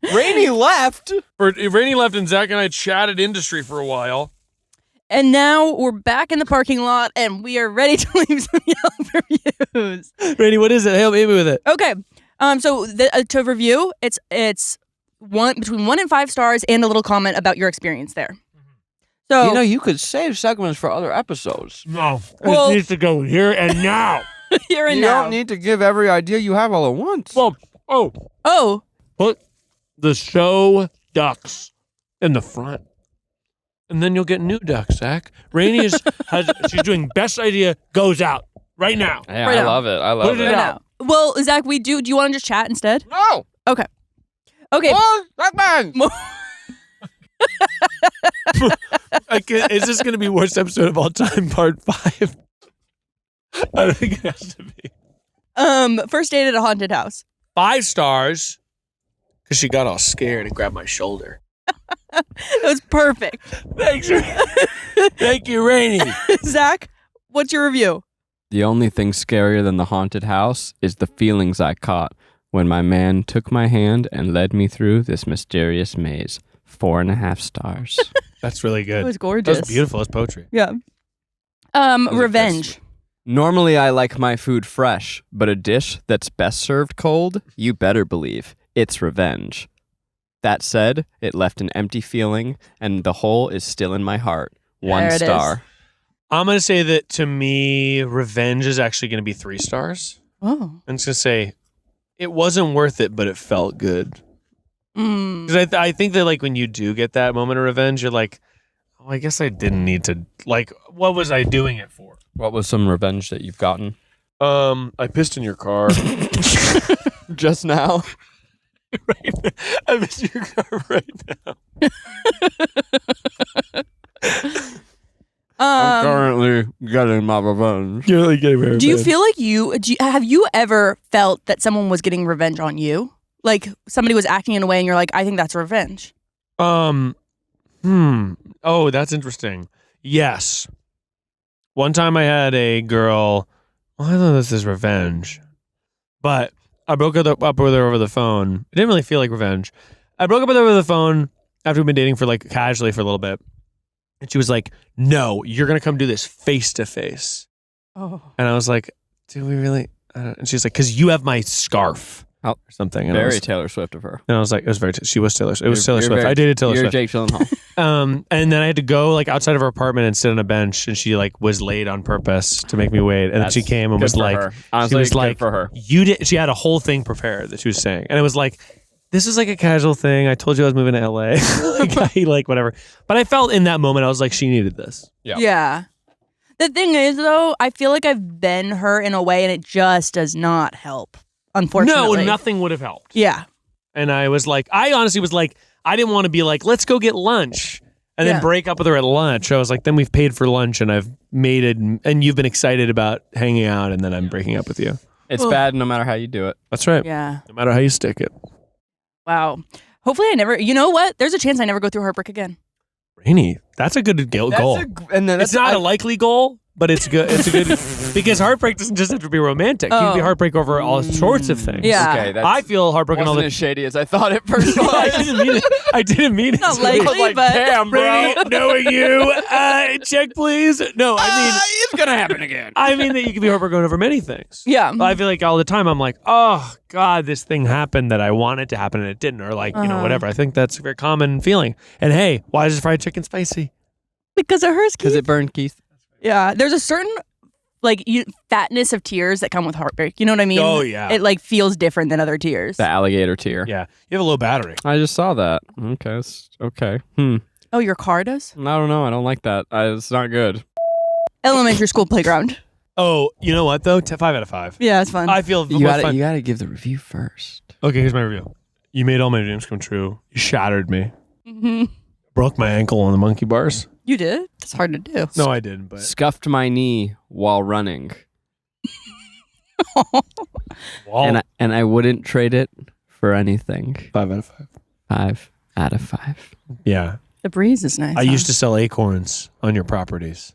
Rainie left. Rainie left, and Zach and I chatted industry for a while. And now we're back in the parking lot, and we are ready to leave some Yelp reviews. Rainie, what is it? Help me with it. Okay. So to review, it's between 1 and 5 stars and a little comment about your experience there. So you could save segments for other episodes. No, Well- it needs to go here and now. here and You now. don't need to give every idea you have all at once. Well, Oh, put the show ducks in the front. And then you'll get new ducks, Zach. Rainie she's doing best idea goes out right now. yeah, Right I now. love it. I love Put it it. out. no. Well, Zach, do you want to just chat instead? No. Okay. Segment. Is this going to be worst episode of all time, part 5? I don't think it has to be. First date at a haunted house. 5 stars because she got all scared and grabbed my shoulder. It was perfect. Thanks. Thank you, Rainie. Zach, what's your review? The only thing scarier than the haunted house is the feelings I caught when my man took my hand and led me through this mysterious maze. 4.5 stars. That's really good. It was gorgeous. That's beautiful. It's poetry. Yeah. Revenge. Normally, I like my food fresh, but a dish that's best served cold, you better believe it's revenge. That said, it left an empty feeling, and the hole is still in my heart. 1 There it star. is. I'm going to say that to me, revenge is actually going to be 3 stars. Oh. I'm just going to say it wasn't worth it, but it felt good. Because I think that like when you do get that moment of revenge, you're like, oh, I guess I didn't need to. Like, what was I doing it for? What was some revenge that you've gotten? I pissed in your car. Just now? Right. I pissed in your car right now. I'm currently getting my revenge. You're like getting revenge. Do you feel like have you ever felt that someone was getting revenge on you? Like somebody was acting in a way and you're like, I think that's revenge. Oh, that's interesting. Yes. One time I had a girl, I don't know if this is revenge, but I broke up with her over the phone. It didn't really feel like revenge. I broke up with her over the phone after we've been dating for like casually for a little bit. And she was like, no, you're going to come do this face to face. Oh. And I was like, do we really? And she's like, because you have my scarf. Or something. And Very Taylor Swift of her. I was like, it was very, she was Taylor Swift. It was You're Taylor Swift. very- I dated Taylor You're Swift. Jake Gyllenhaal. And then I had to go like outside of her apartment and sit on a bench, and she like was late on purpose to make me wait. And then she came and Good was for like, her. Honestly, she was good like, for her. you did. She had a whole thing prepared that she was saying, and it was like, this is like a casual thing. I told you I was moving to LA, like whatever. But I felt in that moment, I was like, she needed this. Yeah. The thing is, though, I feel like I've been her in a way, and it just does not help. Unfortunately, No, nothing would have helped. Yeah. And I was like, I honestly was like, I didn't want to be like, let's go get lunch. And then Yeah. break up with her at lunch. I was like, then we've paid for lunch and I've made it, and you've been excited about hanging out, and then I'm breaking up with you. It's bad no matter how you do it. That's right. Yeah. No matter how you stick it. Wow. Hopefully, I never. You know what? There's a chance I never go through heartbreak again. Rainie, that's a good goal. And then It's not a likely goal, but it's good. It's a good because heartbreak doesn't just have to be romantic. You can be Oh. heartbreak over all sorts of things. Yeah. Okay, that's I feel heartbroken all wasn't the as shady as I thought at first. I didn't mean it. I didn't mean it. Not to be. likely, I was like, but damn, bro. Rainie, knowing you, check please. No, I mean, it's gonna happen again. I mean that you can be heartbroken over many things. yeah. I feel like all the time I'm like, oh God, this thing happened that I wanted to happen and it didn't, or like, whatever. I think that's a very common feeling. And hey, why is fried chicken spicy? Because it hurts. Because Keith. it burned Keith. Yeah. There's a certain fatness of tears that come with heartbreak. You know what I mean? Oh, yeah. It like feels different than other tears. The alligator tear. Yeah, you have a low battery. I just saw that. Okay. Okay. Oh, your car does? I don't know. I don't like that. It's not good. Elementary school playground. Oh, you know what though? 5 out of 5. Yeah, it's fun. I feel You gotta give the review first. Okay, here's my review. You made all my dreams come true. You shattered me. hmm Broke my ankle on the monkey bars. You did? It's hard to do. No, I didn't. But Scuffed my knee while running, Wall. and I wouldn't trade it for anything. 5 out of 5. 5 out of 5. Yeah, The breeze is nice. I used to sell acorns on your properties.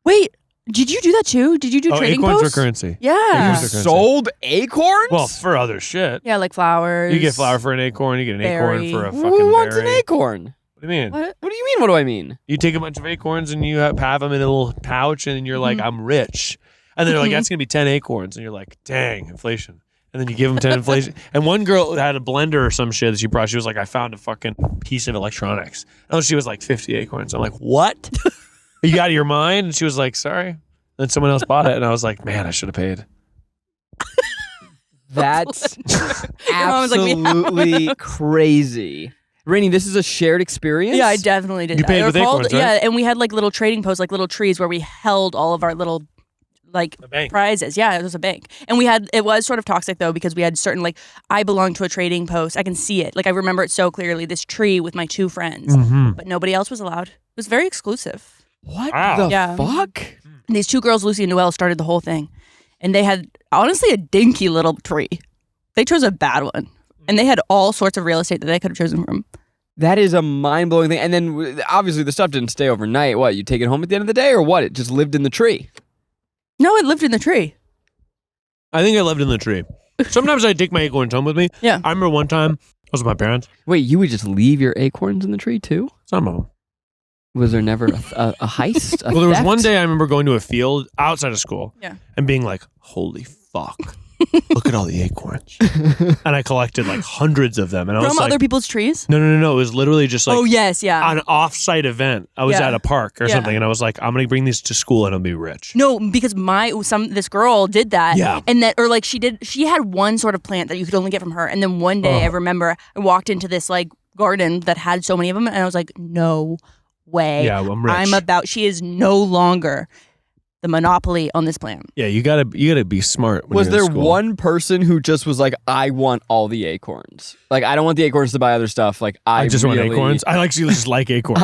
Wait, did you do that too? Did you do trading acorns posts? were currency. Yeah. Acorns are currency. Sold acorns? Well, for other shit. Yeah, like flowers. You get flour for an acorn. You get an Berry. acorn for a fucking Who wants berry. an acorn? What do you mean? What? What do you mean? What do I mean? You take a bunch of acorns and you have them in a little pouch, and you're like, I'm rich. And then they're like, that's going to be 10 acorns. And you're like, dang, inflation. And then you give them 10 inflation. And one girl had a blender or some shit that she brought. She was like, I found a fucking piece of electronics. And she was like 50 acorns. I'm like, what? Are you out of your mind? And she was like, sorry. And then someone else bought it. And I was like, man, I should have paid. That's absolutely crazy. Rainie, this is a shared experience? Yeah, I definitely did. You paid with acorns, right? Yeah, and we had like little trading posts, like little trees where we held all of our little like prizes. Yeah, it was a bank. And it was sort of toxic though, because we had certain, like, I belonged to a trading post. I can see it. Like, I remember it so clearly, this tree with my 2 friends, but nobody else was allowed. It was very exclusive. What the fuck? And these 2 girls, Lucy and Noelle, started the whole thing. And they had, honestly, a dinky little tree. They chose a bad one. And they had all sorts of real estate that they could have chosen from. That is a mind-blowing thing. And then, obviously, the stuff didn't stay overnight. What, you take it home at the end of the day, or what? It just lived in the tree? No, it lived in the tree. I think I lived in the tree. Sometimes I take my acorns home with me. Yeah. I remember one time, I was with my parents. Wait, you would just leave your acorns in the tree, too? Some of them. Was there never a heist? Well, there was one day I remember going to a field outside of school and being like, holy fuck. Look at all the acorns. And I collected like hundreds of them. And I was from like, other people's trees? No. It was literally just like an off-site event. I was at a park or something, and I was like, I'm going to bring these to school and I'll be rich. No, because this girl did that. Yeah. And she had one sort of plant that you could only get from her. And then one day I remember I walked into this like garden that had so many of them, and I was like, no way. Yeah, I'm rich. She is no longer the monopoly on this plant. Yeah, you gotta be smart. When Was you're in there school. one person who just was like, I want all the acorns? Like, I don't want the acorns to buy other stuff. Like, I just want acorns. I actually just like acorns.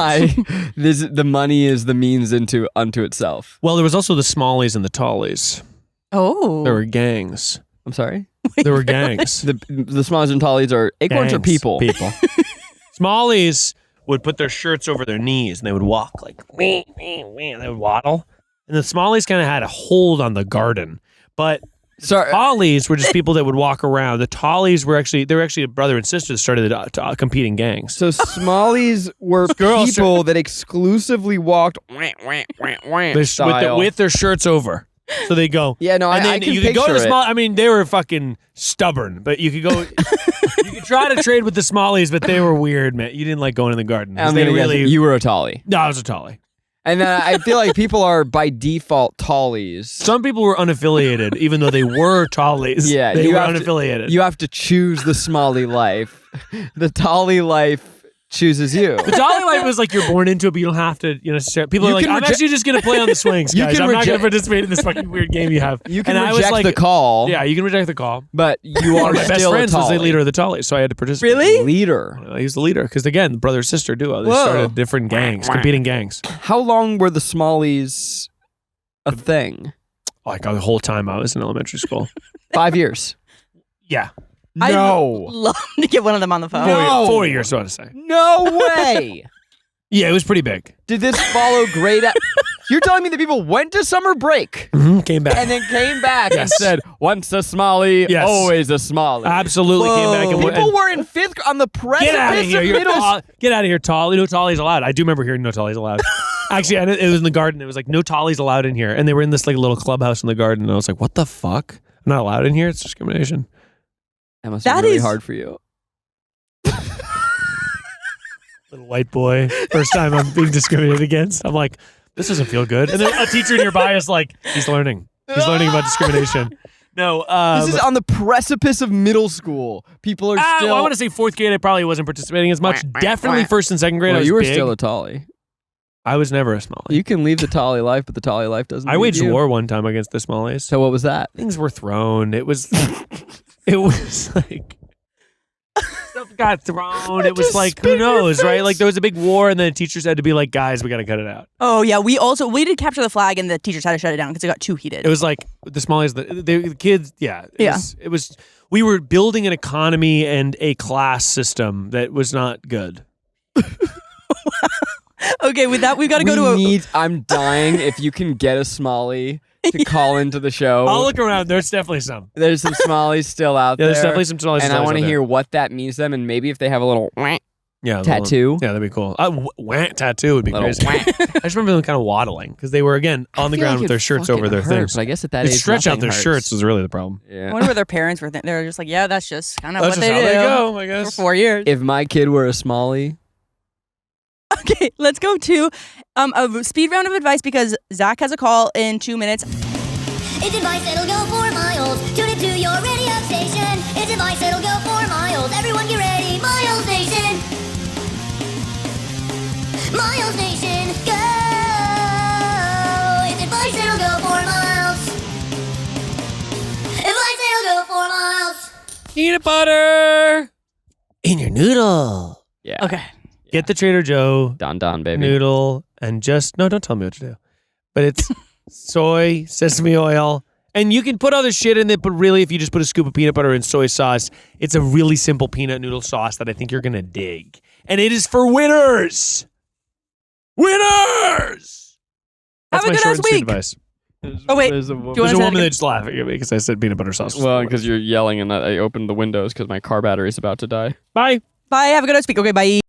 The money is the means unto itself. Well, there was also the Smallies and the Tallies. Oh. There were gangs. I'm sorry? There were gangs. The Smallies and Tallies are acorns or people? People. Smallies would put their shirts over their knees and they would walk like, wee, wee, wee, and they would waddle. And the Smallies kind of had a hold on the garden. But Tallies were just people that would walk around. The Tallies were actually a brother and sister that started the competing gangs. So Smallies were people that exclusively walked with their shirts over. So they go. Yeah, no, I can you picture could go to it. I mean, they were fucking stubborn, but you could go. You could try to trade with the Smallies, but they were weird, man. You didn't like going in the garden. You were a Tallie. No, I was a Tallie. And I feel like people are by default Tallies. Some people were unaffiliated, even though they were Tallies. Yeah, they were unaffiliated. You have to choose the Smalley life. The Tallie life chooses you. The Tallie life was like you're born into it, but you don't have to. People are like, I'm actually just going to play on the swings, guys. I'm not going to participate in this fucking weird game you have. You can reject the call. Yeah, you can reject the call. But you are my best still friend a was the Tallie. leader of the Tallies, so I had to participate. Really? Leader. He was the leader because again, brother sister duo. They started different gangs, competing gangs. How long were the Smallies a thing? Like the whole time I was in elementary school. 5 years. Yeah. I'd No. love to get one of them on the phone. No. 4 years, so to say. No way. Yeah, it was pretty big. Did this follow grade? You're telling me that people went to summer break Came back. and then came back and Yes. said, once a Smalley, Yes. always a Smalley. Absolutely came back. And People were in fifth on the precipice Get out of here. of middle Get out of here, Tallie. No Tallies allowed. I do remember hearing no Tallies allowed. Actually, it was in the garden. It was like, no Tallies allowed in here. And they were in this like little clubhouse in the garden. And I was like, what the fuck? I'm not allowed in here? It's discrimination. That must be really hard for you. Little white boy. First time I'm being discriminated against. I'm like, this doesn't feel good. And then a teacher nearby is like, he's learning. He's learning about discrimination. No. This is on the precipice of middle school. People are still... I want to say fourth grade, I probably wasn't participating as much. Definitely first and second grade, I was you were big. still a Tallie. I was never a Smalley. You can leave the Tallie life, but the Tallie life doesn't I leave waged you. war one time against the Smallies. So what was that? Things were thrown. It was like stuff got thrown. It was like, who knows, right? Like there was a big war and then teachers had to be like, guys, we got to cut it out. Oh yeah, we did capture the flag and the teachers had to shut it down because it got too heated. It was like the Smallies, the kids, It was we were building an economy and a class system that was not good. Okay, with that, we've got to go to I'm dying if you can get a Smalley to call into the show. I'll look around. There's definitely some. There's some Smallies still out there. There's definitely some Smallies. And I want to hear what that means to them and maybe if they have a little Yeah, tattoo. Yeah, that'd be cool. Tattoo would be crazy. I just remember them kind of waddling because they were again on the ground with their shirts over their things. But I guess at that age, stretch out their hurts. shirts was really the problem. I wonder what their parents were thinking. They were just like, yeah, that's just kind of what That's they just do. how they go, I guess. For 4 years. If my kid were a smallie. Okay, let's go to a speed round of advice because Zach has a call in 2 minutes. It's advice that'll go 4 miles. Tune it to your radio station. It's advice that'll go 4 miles. Everyone get ready. Miles Nation. Miles Nation, go. It's advice that'll go 4 miles. Advice that'll go 4 miles. Peanut butter in your noodle. Yeah. Okay. Get the Trader Joe Don, baby. noodle and don't tell me what to do. But it's soy, sesame oil, and you can put other shit in it, but really if you just put a scoop of peanut butter and soy sauce, it's a really simple peanut noodle sauce that I think you're going to dig. And it is for winners. Winners! Have a good ass week. Advice. Oh, wait. There's a woman. There's a woman that's laughing at me because I said peanut butter sauce. Well, because you're yelling and I opened the windows because my car battery's about to die. Bye. Bye. Have a good ass week. Okay, bye.